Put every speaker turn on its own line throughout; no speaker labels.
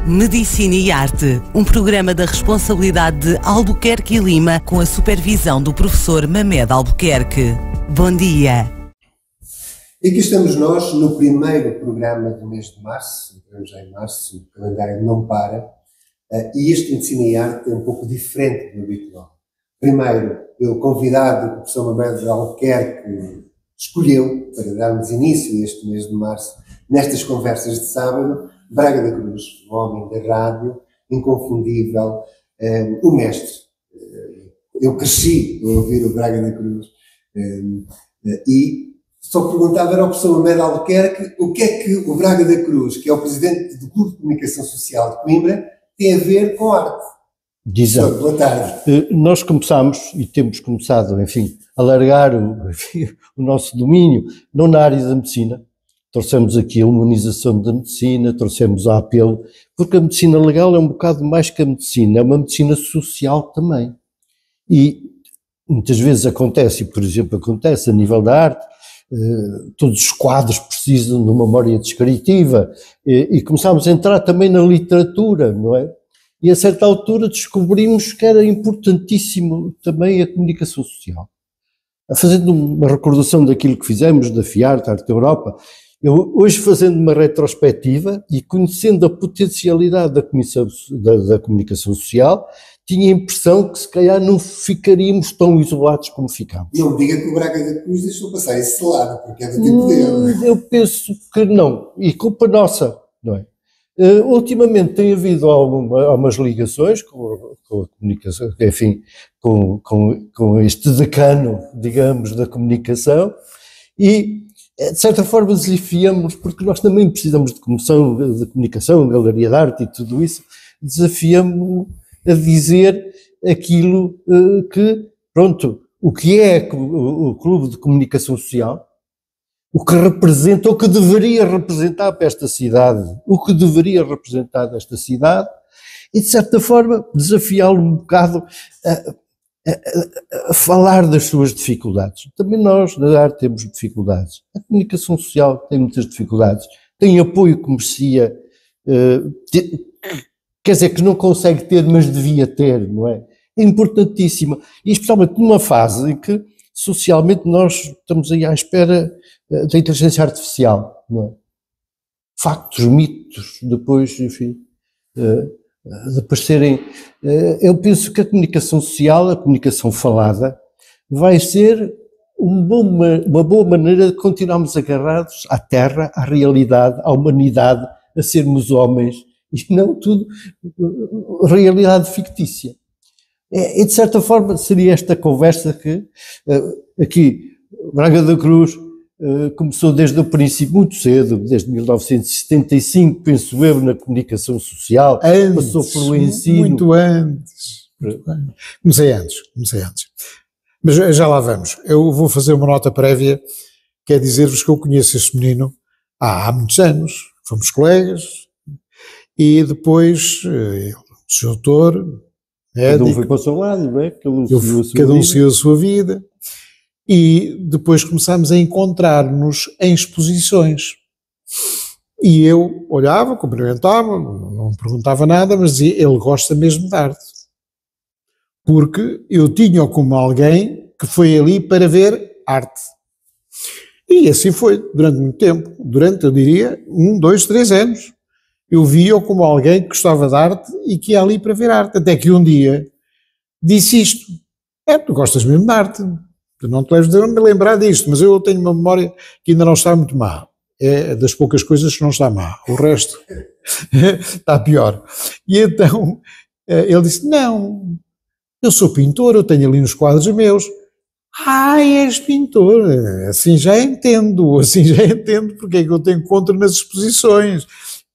Medicina e Arte, um programa da responsabilidade de Albuquerque e Lima com a supervisão do professor Mamed Albuquerque. Bom dia.
E aqui estamos nós no primeiro programa do mês de março, entramos já em março, o calendário não para, e este Medicina e Arte é um pouco diferente do habitual. Primeiro, o convidado, o professor Mamed Albuquerque, escolheu para darmos início a este mês de março, nestas conversas de sábado, Braga da Cruz, um homem da rádio, inconfundível, o mestre. Eu cresci a ouvir o Braga da Cruz e só perguntava ao professor Mamed Albuquerque o que é que o Braga da Cruz, que é o presidente do Clube de Comunicação Social de Coimbra, tem a ver com arte.
Exato.
Boa tarde.
Nós começamos, e temos começado, enfim, a alargar o nosso domínio, não na área da medicina. Trouxemos aqui a humanização da medicina, trouxemos a apelo, porque a medicina legal é um bocado mais que a medicina, é uma medicina social também. E muitas vezes acontece, por exemplo, acontece a nível da arte, todos os quadros precisam de uma memória descritiva, e começámos a entrar também na literatura, não é? E a certa altura descobrimos que era importantíssimo também a comunicação social. Fazendo uma recordação daquilo que fizemos, da FIART, Arte Europa, eu hoje fazendo uma retrospectiva e conhecendo a potencialidade da comunicação social, tinha a impressão que se calhar não ficaríamos tão isolados como ficámos.
Não me diga que o Braga da Cruz deixou passar esse lado, porque é do tempo dele.
Eu penso que não, e culpa nossa, não é? Ultimamente tem havido algumas ligações com a comunicação, enfim, com este decano, digamos, da comunicação, e de certa forma desafiamos, porque nós também precisamos de comunicação, galeria de arte e tudo isso, desafiamos a dizer aquilo que, pronto, o que é o Clube de Comunicação Social, o que representa, o que deveria representar para esta cidade, o que deveria representar esta cidade, e de certa forma desafiá-lo um bocado a falar das suas dificuldades. Também nós, na arte, temos dificuldades. A comunicação social tem muitas dificuldades. Tem apoio que merecia, quer dizer, que não consegue ter, mas devia ter, não é? É importantíssima. E especialmente numa fase em que, socialmente, nós estamos aí à espera da inteligência artificial, não é? Factos, mitos, depois, enfim, de aparecerem. Eu penso que a comunicação social, a comunicação falada, vai ser uma boa maneira de continuarmos agarrados à terra, à realidade, à humanidade, a sermos homens, e não tudo realidade fictícia. E de certa forma seria esta conversa que aqui Braga da Cruz começou desde o princípio, muito cedo, desde 1975, penso eu, na comunicação social, passou pelo ensino.
Muito antes. Comecei antes. Mas já lá vamos. Eu vou fazer uma nota prévia, que é dizer-vos que eu conheço este menino há muitos anos, fomos colegas, e depois, doutor,
cada um foi para o seu lado, não é?
Cada um seguiu a sua vida. E depois começámos a encontrar-nos em exposições. E eu olhava, cumprimentava, não perguntava nada, mas dizia, ele gosta mesmo de arte. Porque eu tinha-o como alguém que foi ali para ver arte. E assim foi, durante muito tempo. Durante, eu diria, 1, 2, 3 anos. Eu via-o como alguém que gostava de arte e que ia ali para ver arte. Até que um dia disse isto. Tu gostas mesmo de arte. Tu não te leves a me lembrar disto, mas eu tenho uma memória que ainda não está muito má. É das poucas coisas que não está má. O resto está pior. E então ele disse, não, eu sou pintor, eu tenho ali uns quadros meus. És pintor, assim já entendo porque é que eu te encontro nas exposições.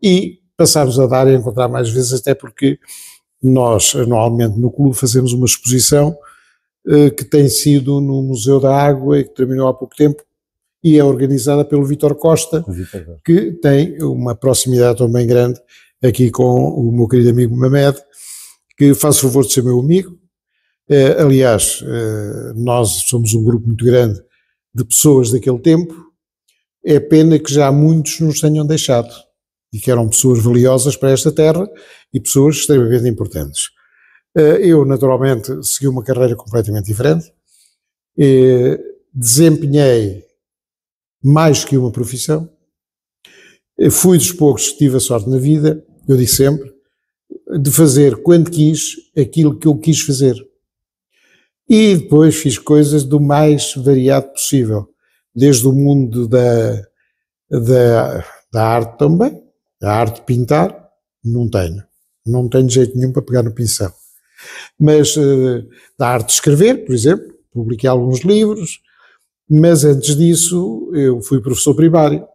E passámos a dar e a encontrar mais vezes, até porque nós, anualmente, no clube fazemos uma exposição que tem sido no Museu da Água e que terminou há pouco tempo e é organizada pelo Vítor Costa, que tem uma proximidade também grande aqui com o meu querido amigo Mamed, que faz o favor de ser meu amigo. Aliás, nós somos um grupo muito grande de pessoas daquele tempo. É pena que já muitos nos tenham deixado. e que eram pessoas valiosas para esta terra e pessoas extremamente importantes. Eu, naturalmente, segui uma carreira completamente diferente, desempenhei mais que uma profissão, fui dos poucos que tive a sorte na vida, eu digo sempre, de fazer quando quis aquilo que eu quis fazer. E depois fiz coisas do mais variado possível, desde o mundo da arte também, a arte de pintar, não tenho jeito nenhum para pegar no pincel. Mas da arte de escrever, por exemplo, publiquei alguns livros, mas antes disso eu fui professor primário,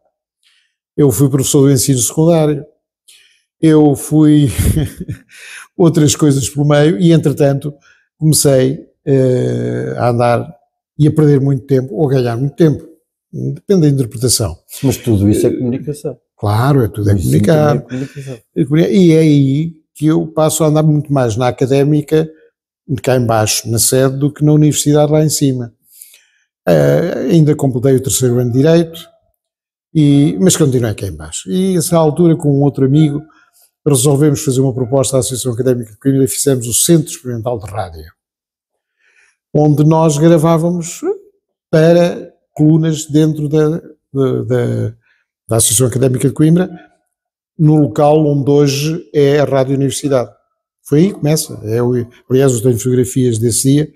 eu fui professor do ensino secundário, eu fui outras coisas pelo meio e, entretanto, comecei a andar e a perder muito tempo, ou a ganhar muito tempo, depende da interpretação.
Mas tudo isso é comunicação.
Claro, tudo é comunicar. E é aí que eu passo a andar muito mais na académica, cá em baixo, na sede, do que na universidade lá em cima. Ainda completei o 3º ano de Direito, mas continuei cá em baixo. E, nessa altura, com um outro amigo, resolvemos fazer uma proposta à Associação Académica de Coimbra e fizemos o Centro Experimental de Rádio, onde nós gravávamos para colunas dentro da Associação Académica de Coimbra, no local onde hoje é a Rádio Universidade. Foi aí que começa. Aliás, eu tenho fotografias desse dia,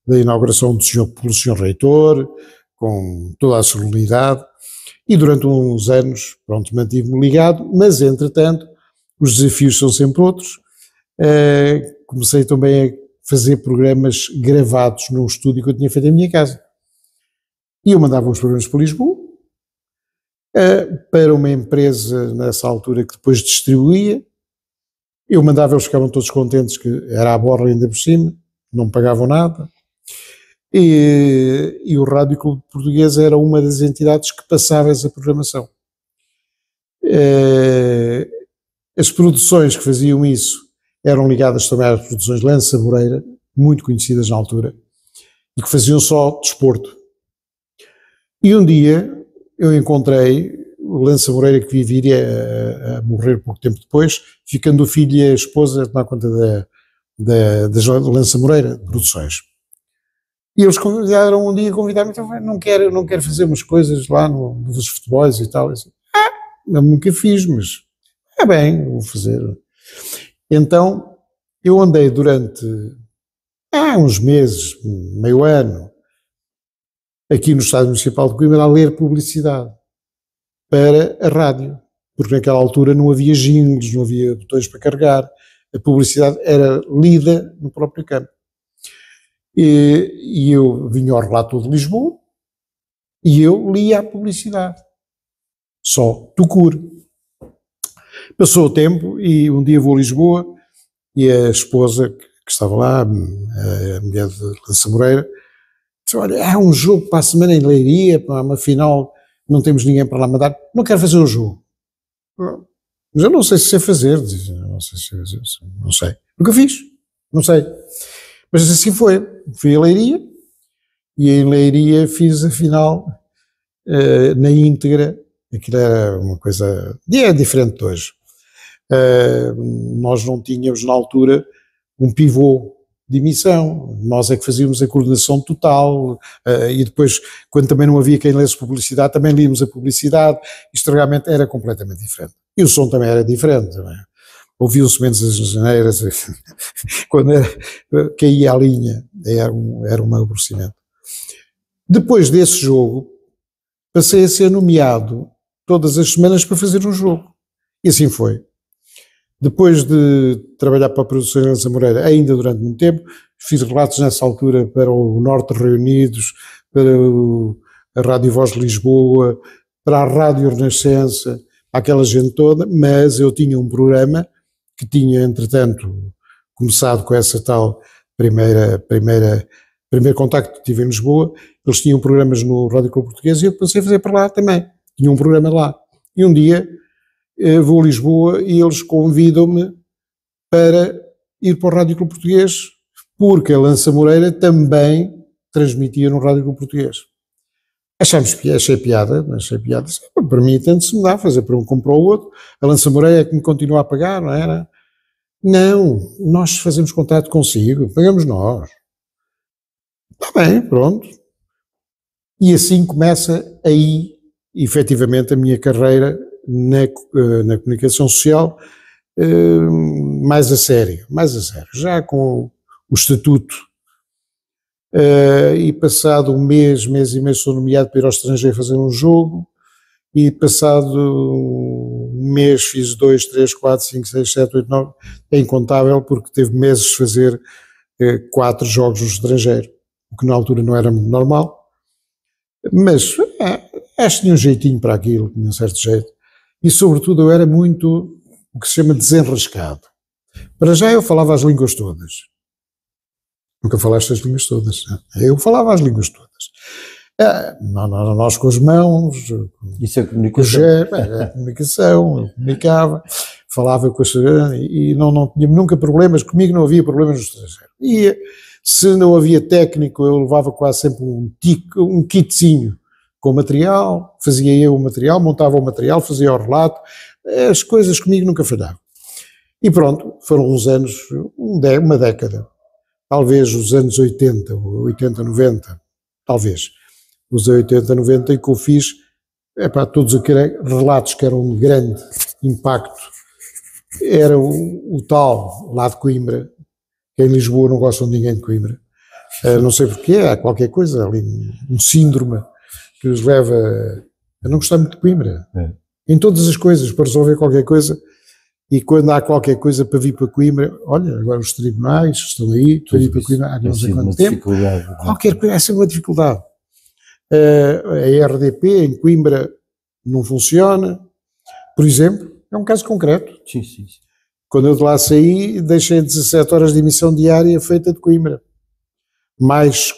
da inauguração pelo Sr. Reitor, com toda a solenidade, e durante uns anos, pronto, mantive-me ligado, mas, entretanto, os desafios são sempre outros. Comecei também a fazer programas gravados num estúdio que eu tinha feito em minha casa. E eu mandava os programas para Lisboa, para uma empresa nessa altura que depois distribuía. Eu mandava, eles ficavam todos contentes, que era a borla ainda por cima, não pagavam nada. E o Rádio Clube Português era uma das entidades que passava essa programação. As produções que faziam isso eram ligadas também às produções Lança Moreira, muito conhecidas na altura, e que faziam só desporto. E um dia eu encontrei o Lança Moreira, que viria a morrer pouco tempo depois, ficando o filho e a esposa a tomar conta das Lança Moreira Produções. E eles convidaram um dia, convidaram-me, então, não quero fazer umas coisas lá nos futebols e tal. Eu disse, eu nunca fiz, mas bem, vou fazer. Então, eu andei durante uns meses, meio ano, aqui no Estádio Municipal de Coimbra, a ler publicidade para a rádio, porque naquela altura não havia jingles, não havia botões para carregar, a publicidade era lida no próprio campo. E eu vinha ao Relator de Lisboa e eu lia a publicidade, só tucur. Passou o tempo e um dia vou a Lisboa e a esposa que estava lá, a mulher de Lança Moreira, disse, olha, há um jogo para a semana em Leiria, para uma final, não temos ninguém para lá mandar, não quero fazer o jogo. Mas eu não sei se sei fazer, não sei. Nunca fiz, não sei. Mas assim foi, fui a Leiria e em Leiria fiz a final na íntegra, aquilo era uma coisa, é diferente de hoje. Nós não tínhamos na altura um pivô de emissão, nós é que fazíamos a coordenação total, e depois, quando também não havia quem lesse publicidade, também líamos a publicidade, isto realmente era completamente diferente. E o som também era diferente, ouviam-se menos as janeiras, quando caía a linha, era um aborrecimento. Depois desse jogo, passei a ser nomeado todas as semanas para fazer um jogo, e assim foi. Depois de trabalhar para a produção de Lança Moreira, ainda durante muito tempo, fiz relatos nessa altura para o Norte Reunidos, para a Rádio Voz de Lisboa, para a Rádio Renascença, aquela gente toda, mas eu tinha um programa que tinha, entretanto, começado com essa tal primeiro contacto que tive em Lisboa. Eles tinham programas no Rádio Clube Português e eu comecei a fazer para lá também. Tinha um programa lá. E um dia vou a Lisboa e eles convidam-me para ir para o Rádio Clube Português, porque a Lança Moreira também transmitia no Rádio Clube Português. Achei piada. Para mim, tanto se me dá fazer para um como para o outro. A Lança-Moreira é que me continua a pagar, não era? Não, nós fazemos contrato consigo, pagamos nós. Está bem, pronto. E assim começa aí, efetivamente, a minha carreira na comunicação social mais a sério. Já com o estatuto. E passado um mês e meio sou nomeado para ir ao estrangeiro fazer um jogo, e passado um mês fiz 2, 3, 4, 5, 6, 7, 8, 9, é incontável, porque teve meses de fazer 4 jogos no estrangeiro, o que na altura não era muito normal, mas acho que tinha um jeitinho para aquilo, tinha um certo jeito, e sobretudo eu era muito o que se chama desenrascado. Para já eu falava as línguas todas. Nunca falaste as línguas todas. Eu falava as línguas todas. Nós com as mãos,
isso é comunicação.
Com o gesto, a comunicação, eu comunicava, falava com as e não tinha nunca problemas, comigo não havia problemas no estrangeiro. E se não havia técnico, eu levava quase sempre um kitzinho com material, fazia eu o material, montava o material, fazia o relato, as coisas comigo nunca falhavam. E pronto, foram uns anos, uma década. Talvez os anos 80, 90, talvez, os 80, 90, em que eu fiz, todos aqueles relatos que eram de grande impacto, era o tal, lá de Coimbra, que em Lisboa não gostam de ninguém de Coimbra, não sei porquê, há qualquer coisa ali, um síndrome que os leva a não gostar muito de Coimbra, em todas as coisas, para resolver qualquer coisa. E quando há qualquer coisa para vir para Coimbra, olha, agora os tribunais estão aí, para ir para Coimbra há não sei quanto tempo, qualquer coisa, essa é uma dificuldade. A RDP em Coimbra não funciona, por exemplo, é um caso concreto.
Sim.
Quando eu de lá saí, deixei 17 horas de emissão diária feita de Coimbra, mais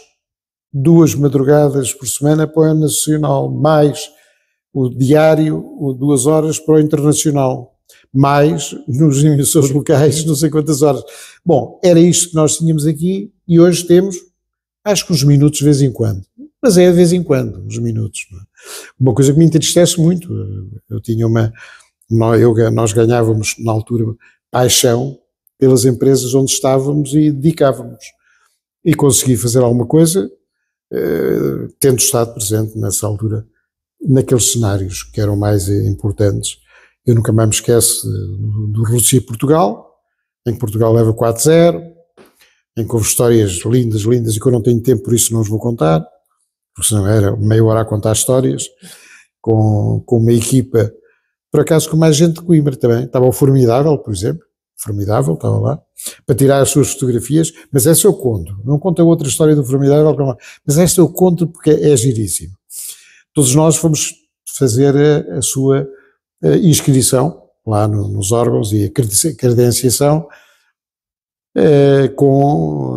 2 madrugadas por semana para o nacional, mais o diário, 2 horas para o internacional, mais nos emissores locais, não sei quantas horas. Bom, era isto que nós tínhamos aqui, e hoje temos, acho que uns minutos de vez em quando. Mas é de vez em quando, uns minutos. Uma coisa que me entristece muito, eu tinha nós ganhávamos na altura paixão pelas empresas onde estávamos e dedicávamos. E consegui fazer alguma coisa, tendo estado presente nessa altura, naqueles cenários que eram mais importantes. Eu nunca mais me esqueço do Rússia e Portugal, em que Portugal leva 4-0, em que houve histórias lindas, e que eu não tenho tempo, por isso não os vou contar, porque senão era meia hora a contar histórias, com uma equipa, por acaso com mais gente de Coimbra também, estava o Formidável, por exemplo, Formidável, estava lá, para tirar as suas fotografias, mas essa eu conto, não conto a outra história do Formidável, mas esta eu conto porque é giríssimo. Todos nós fomos fazer a sua inscrição lá nos órgãos e a credenciação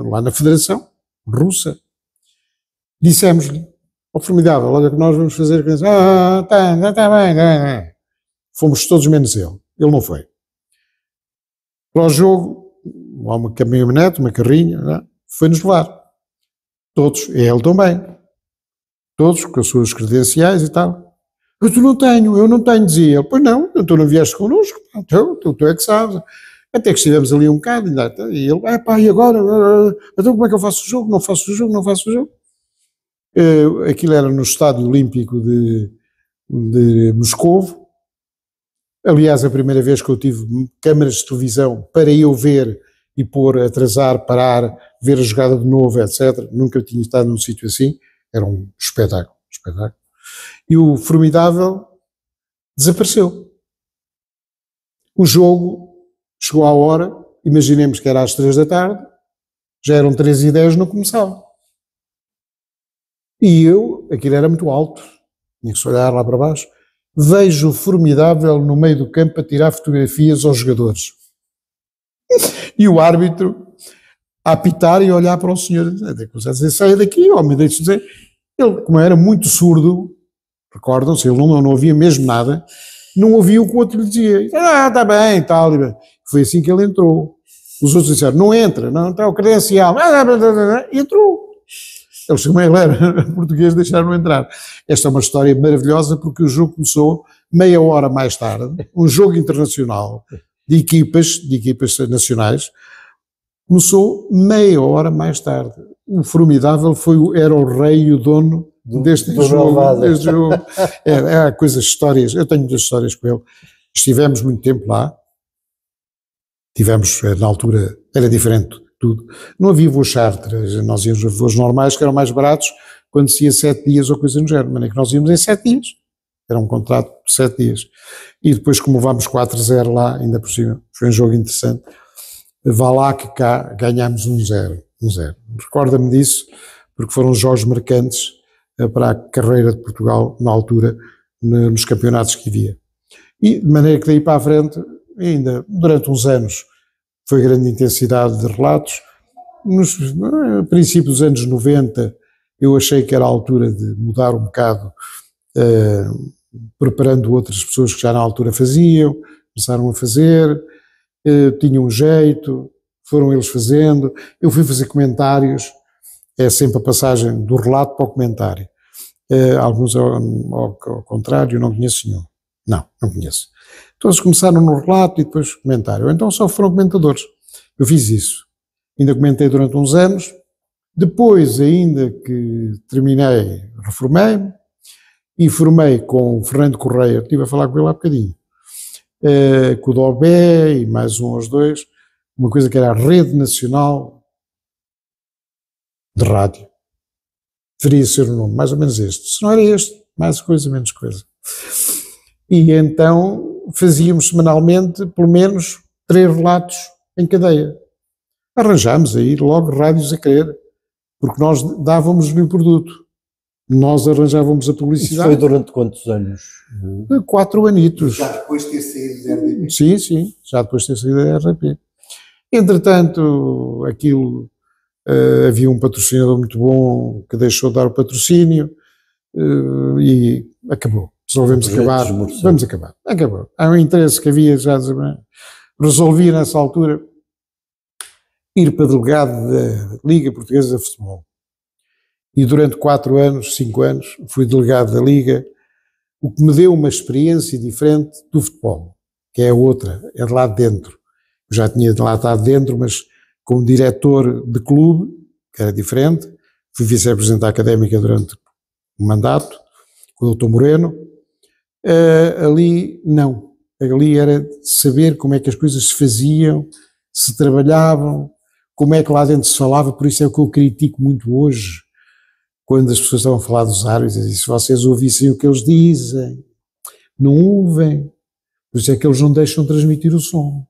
lá na Federação Russa. Dissemos-lhe, Formidável, olha que nós vamos fazer, tá bem. Fomos todos menos ele não foi. Para o jogo, lá uma caminhonete, uma carrinha, foi-nos levar. Todos, e ele também. Todos com as suas credenciais e tal. Eu não tenho, dizia ele. Pois não, tu não vieste connosco, tu é que sabes. Até que estivemos ali um bocado, e ele, e agora? Então como é que eu faço o jogo? Não faço o jogo. Aquilo era no Estádio Olímpico de Moscovo. Aliás, a primeira vez que eu tive câmaras de televisão para eu ver e pôr, atrasar, parar, ver a jogada de novo, etc. Nunca tinha estado num sítio assim. Era um espetáculo. E o Formidável desapareceu. O jogo chegou à hora, imaginemos que era às 3 da tarde, já eram 3h10, não começava. E aquilo era muito alto, tinha que se olhar lá para baixo, vejo o Formidável no meio do campo a tirar fotografias aos jogadores. E o árbitro a apitar e a olhar para o senhor, a dizer, saia daqui, homem, deixe-se dizer. Ele, como era muito surdo, recordam-se, ele não ouvia mesmo nada, não ouvia o que o outro lhe dizia. Está bem, tal. Foi assim que ele entrou. Os outros disseram, não entra, não está o credencial. Entrou. Eles também era português, deixaram entrar. Esta é uma história maravilhosa porque o jogo começou meia hora mais tarde, um jogo internacional de equipas nacionais, começou meia hora mais tarde. O formidável era o rei e o dono deste jogo. É coisas, histórias, eu tenho muitas histórias com ele. Estivemos muito tempo lá, tivemos, na altura, era diferente tudo. Não havia voos charters, nós íamos a voos normais que eram mais baratos quando se ia 7 dias ou coisa no género, mas nem que nós íamos em 7 dias. Era um contrato de 7 dias. E depois, como levámos 4-0 lá, ainda por cima, foi um jogo interessante, vá lá que cá ganhámos 1-0. Recorda-me disso, porque foram jogos marcantes para a carreira de Portugal, na altura, nos campeonatos que havia. E de maneira que daí para a frente, ainda durante uns anos, foi grande intensidade de relatos. Nos princípios dos anos 90, eu achei que era a altura de mudar um bocado, preparando outras pessoas que já na altura faziam, começaram a fazer, tinham um jeito, foram eles fazendo. Eu fui fazer comentários, é sempre a passagem do relato para o comentário. Alguns ao contrário, não conheço nenhum. Não conheço. Todos começaram no relato e depois comentário. Então só foram comentadores. Eu fiz isso. Ainda comentei durante uns anos. Depois, ainda que terminei, reformei-me e formei com o Fernando Correia. Estive a falar com ele há bocadinho. Com o Dobé e mais um aos dois. Uma coisa que era a Rede Nacional de Rádio. Deveria ser o nome, mais ou menos este. Se não era este, mais coisa, menos coisa. E então fazíamos semanalmente pelo menos 3 relatos em cadeia. Arranjámos aí logo rádios a querer, porque nós dávamos-lhe o produto. Nós arranjávamos a publicidade.
Isso foi durante quantos anos?
4 anitos.
Já depois de ter saído da RDP?
Sim, já depois de ter saído da RDP. Entretanto, aquilo, havia um patrocinador muito bom que deixou de dar o patrocínio e acabou. Resolvemos acabar. Vamos acabar. Acabou. Há um interesse que havia já. Resolvi nessa altura ir para delegado da Liga Portuguesa de Futebol. E durante 4 anos, 5 anos, fui delegado da Liga, o que me deu uma experiência diferente do futebol, que é outra, é de lá dentro. Eu já tinha de lá estado dentro, mas como diretor de clube, que era diferente, fui vice-presidente da Académica durante um mandato, com o Dr. Moreno. Ali não, ali era saber como é que as coisas se faziam, se trabalhavam, como é que lá dentro se falava. Por isso é o que eu critico muito hoje, quando as pessoas estavam a falar dos árbitros, e se vocês ouvissem o que eles dizem, não ouvem, por isso é que eles não deixam transmitir o som,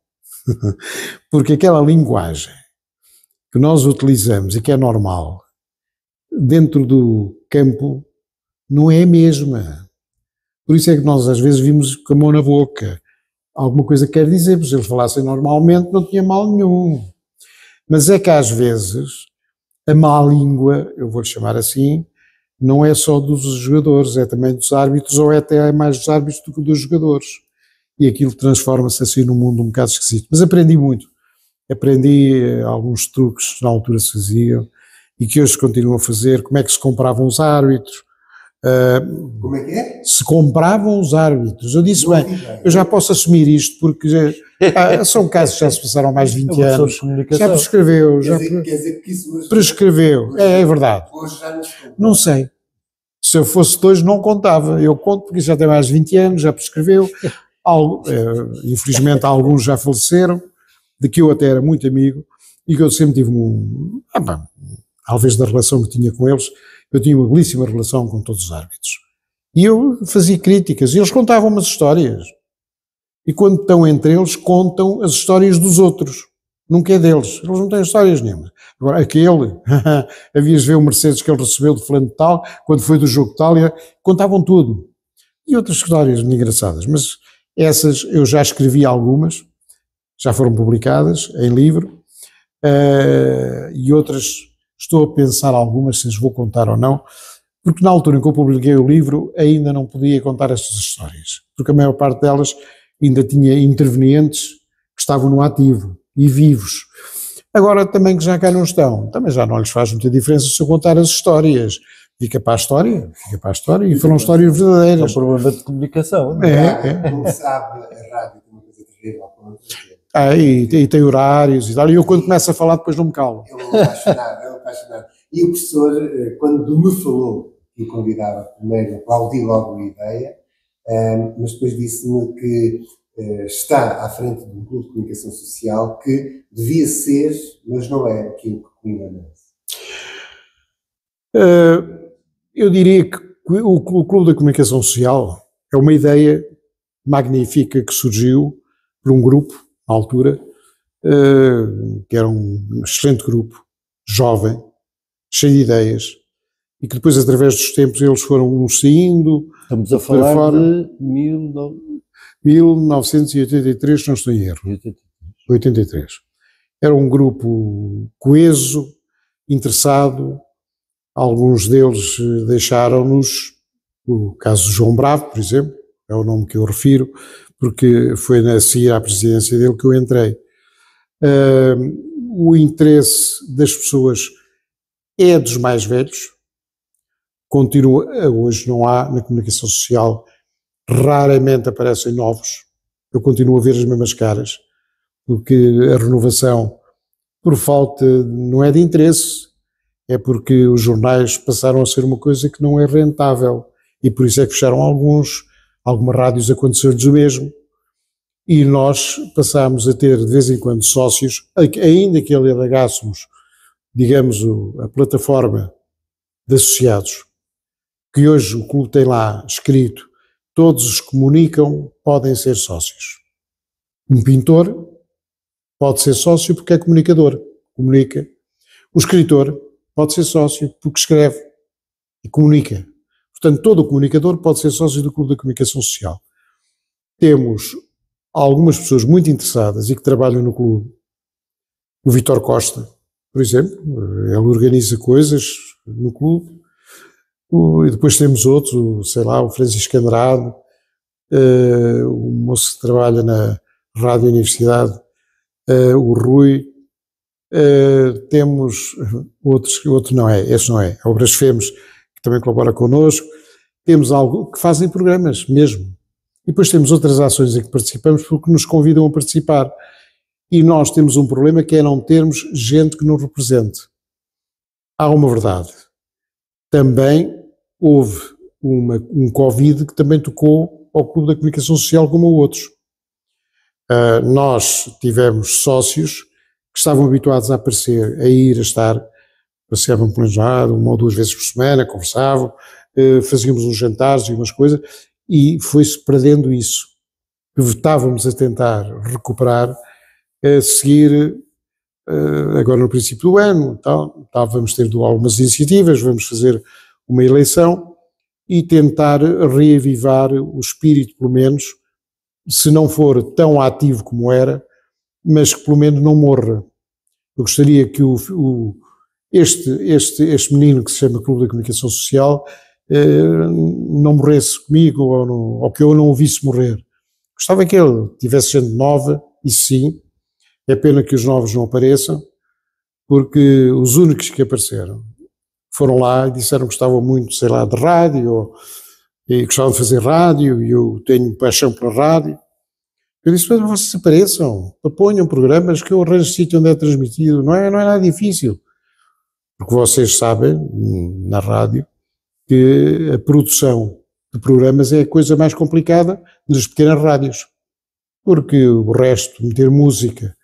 porque aquela linguagem que nós utilizamos e que é normal, dentro do campo, não é a mesma. Por isso é que nós às vezes vimos com a mão na boca. Alguma coisa quer dizer, se eles falassem normalmente não tinha mal nenhum. Mas é que às vezes a má língua, eu vou-lhe chamar assim, não é só dos jogadores, é também dos árbitros, ou é até mais dos árbitros do que dos jogadores. E aquilo transforma-se assim num mundo um bocado esquisito. Mas aprendi muito. Aprendi alguns truques que na altura se faziam e que hoje se continuam a fazer, como é que se compravam os árbitros.
Como é que é?
Se compravam os árbitros. Eu disse, bem, eu já posso assumir isto, porque são casos que já se passaram mais de 20 anos. Já prescreveu.
Quer dizer que isso hoje
prescreveu. É verdade.
Hoje já nos conta.
Não sei. Se eu fosse de hoje não contava. Eu conto porque já tem mais de 20 anos, já prescreveu. Infelizmente alguns já faleceram, de que eu até era muito amigo e que eu sempre tive talvez da relação que tinha com eles, eu tinha uma belíssima relação com todos os árbitros. E eu fazia críticas, e eles contavam umas histórias. E quando estão entre eles, contam as histórias dos outros. Nunca é deles. Eles não têm histórias nenhuma. Agora, aquele, havias de ver o Mercedes que ele recebeu de fulano de tal, quando foi do jogo de tal, contavam tudo. E outras histórias engraçadas. Mas essas eu já escrevi algumas, já foram publicadas em livro, e outras estou a pensar algumas, se as vou contar ou não, porque na altura em que eu publiquei o livro ainda não podia contar estas histórias, porque a maior parte delas ainda tinha intervenientes que estavam no ativo e vivos. Agora também que já cá não estão, também já não lhes faz muita diferença se eu contar as histórias. Fica para a história, e foram histórias verdadeiras.
É um problema de comunicação.
Como sabe, a rádio tem uma coisa terrível.
E tem horários e tal, e eu quando começo a falar depois não me calo.
É um apaixonado. E o professor, quando me falou que o convidava, primeiro aplaudi logo a ideia, mas depois disse-me que está à frente de um clube de comunicação social que devia ser, mas não é aquilo que Coimbra merece.
Eu diria que o Clube da Comunicação Social é uma ideia magnífica que surgiu por um grupo, à altura, que era um excelente grupo, jovem, cheio de ideias, e que depois, através dos tempos, eles foram saindo.
Estamos a falar de
1983, se não estou em erro. 83. Era um grupo coeso, interessado. Alguns deles deixaram-nos, o caso do João Bravo, por exemplo, é o nome que eu refiro, porque foi a seguir à presidência dele que eu entrei. O interesse das pessoas é dos mais velhos, continua, hoje não há na comunicação social, raramente aparecem novos, eu continuo a ver as mesmas caras, porque a renovação, por falta, não é de interesse, é porque os jornais passaram a ser uma coisa que não é rentável, e por isso é que fecharam algumas rádios aconteceu-lhes o mesmo, e nós passámos a ter de vez em quando sócios, ainda que alargássemos, digamos, a plataforma de associados, que hoje o clube tem lá escrito, todos os que comunicam podem ser sócios. Um pintor pode ser sócio porque é comunicador, comunica. O escritor pode ser sócio porque escreve e comunica. Portanto, todo o comunicador pode ser sócio do Clube da Comunicação Social. Temos algumas pessoas muito interessadas e que trabalham no clube. O Vítor Costa, por exemplo, ele organiza coisas no clube. E depois temos outros, sei lá, o Francisco Andrade, o moço que trabalha na Rádio Universidade, o Rui. Temos esse não é o Brasfemos, que também colabora connosco. Temos algo que fazem programas mesmo. E depois temos outras ações em que participamos porque nos convidam a participar. E nós temos um problema que é não termos gente que nos represente. Há uma verdade. Também houve um Covid que também tocou ao Clube da Comunicação Social como a outros. Nós tivemos sócios que estavam habituados a aparecer, a ir, a estar, passeavam por uma ou duas vezes por semana, conversavam, fazíamos uns jantares e umas coisas, e foi-se perdendo isso. Estávamos a tentar recuperar, a seguir, agora no princípio do ano, vamos ter algumas iniciativas, vamos fazer uma eleição e tentar reavivar o espírito, pelo menos, se não for tão ativo como era, mas que pelo menos não morra. Eu gostaria que este menino que se chama Clube da Comunicação Social não morresse comigo ou que eu não o visse morrer. Gostava que ele tivesse gente nova, isso sim. É pena que os novos não apareçam, porque os únicos que apareceram foram lá e disseram que gostavam muito, sei lá, de rádio, e gostavam de fazer rádio, e eu tenho paixão pela rádio. Eu disse, mas vocês apareçam, ponham programas que eu arranjo sítio onde é transmitido, não é nada difícil. Porque vocês sabem, na rádio, que a produção de programas é a coisa mais complicada das pequenas rádios. Porque o resto, meter música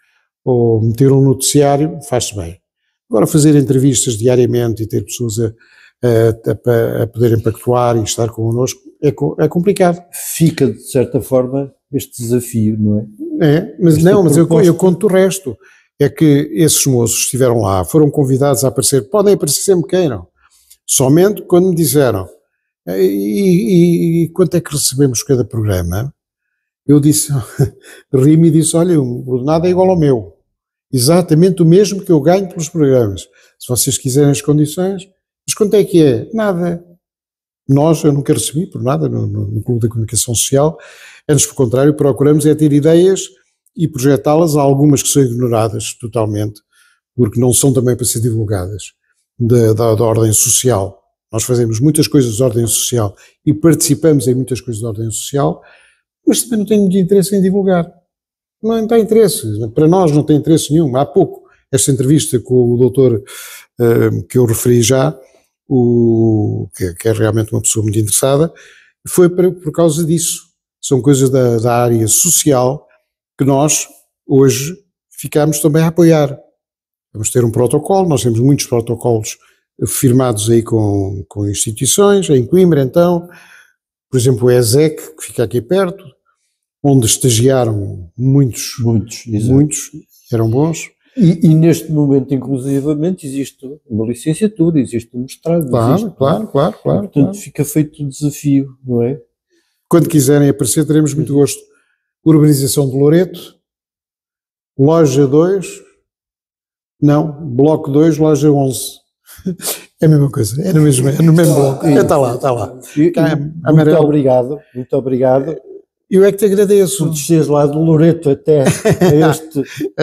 ou meter um noticiário, faz-se bem. Agora fazer entrevistas diariamente e ter pessoas a poderem pactuar e estar connosco é complicado.
Fica, de certa forma, este desafio, não é?
Mas eu conto o resto. É que esses moços estiveram lá, foram convidados a aparecer, podem aparecer sempre que queiram. Somente quando me disseram, e quanto é que recebemos cada programa? Eu disse, ri-me e disse, olha, o ordenado é igual ao meu. Exatamente o mesmo que eu ganho pelos programas. Se vocês quiserem as condições, mas quanto é que é? Nada. Eu nunca recebi por nada no Clube da Comunicação Social. Antes, pelo contrário, procuramos é ter ideias e projetá-las, algumas que são ignoradas totalmente, porque não são também para ser divulgadas, da ordem social. Nós fazemos muitas coisas de ordem social e participamos em muitas coisas de ordem social, mas também não tenho muito interesse em divulgar. Não tem interesse. Para nós não tem interesse nenhum. Há pouco, esta entrevista com o doutor que eu referi já, que é realmente uma pessoa muito interessada, foi por causa disso. São coisas da área social que nós, hoje, ficamos também a apoiar. Vamos ter um protocolo, nós temos muitos protocolos firmados aí com instituições, em Coimbra então, por exemplo o ESEC, que fica aqui perto, onde estagiaram muitos, eram bons.
E neste momento, inclusivamente, existe uma licenciatura, existe um mestrado.
Claro.
Portanto, fica feito o desafio, não é?
Quando quiserem aparecer, teremos muito gosto. Urbanização de Loreto, loja 2, não, bloco 2, loja 11. É a mesma coisa, é no mesmo bloco. Está lá.
Muito obrigado.
Eu é que te agradeço.
Por desceres lá do Loreto até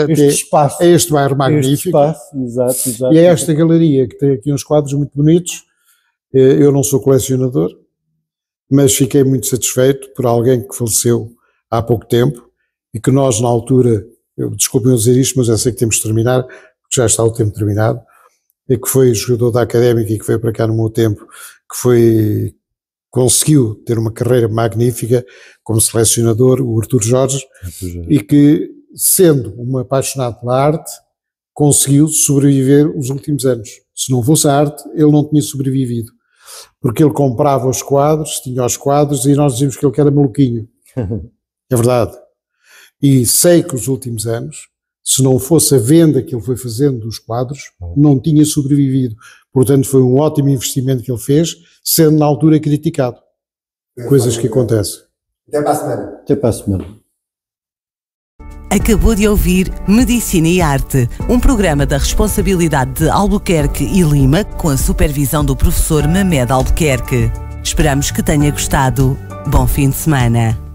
este espaço.
A este bairro magnífico.
Exato.
E é esta galeria que tem aqui uns quadros muito bonitos. Eu não sou colecionador, mas fiquei muito satisfeito por alguém que faleceu há pouco tempo e que nós, na altura, desculpem eu dizer isto, mas eu sei que temos de terminar, porque já está o tempo terminado, e que foi jogador da Académica e que veio para cá no meu tempo, conseguiu ter uma carreira magnífica como selecionador, o Artur Jorge, e que, sendo um apaixonado pela arte, conseguiu sobreviver os últimos anos. Se não fosse a arte, ele não tinha sobrevivido. Porque ele comprava os quadros, tinha os quadros, e nós dizíamos que ele era maluquinho. É verdade. E sei que os últimos anos, se não fosse a venda que ele foi fazendo dos quadros, não tinha sobrevivido. Portanto, foi um ótimo investimento que ele fez, sendo na altura criticado. Coisas que acontecem.
Até para a semana.
Até para a semana.
Acabou de ouvir Medicina e Arte, um programa da responsabilidade de Albuquerque e Lima, com a supervisão do professor Mamed Albuquerque. Esperamos que tenha gostado. Bom fim de semana.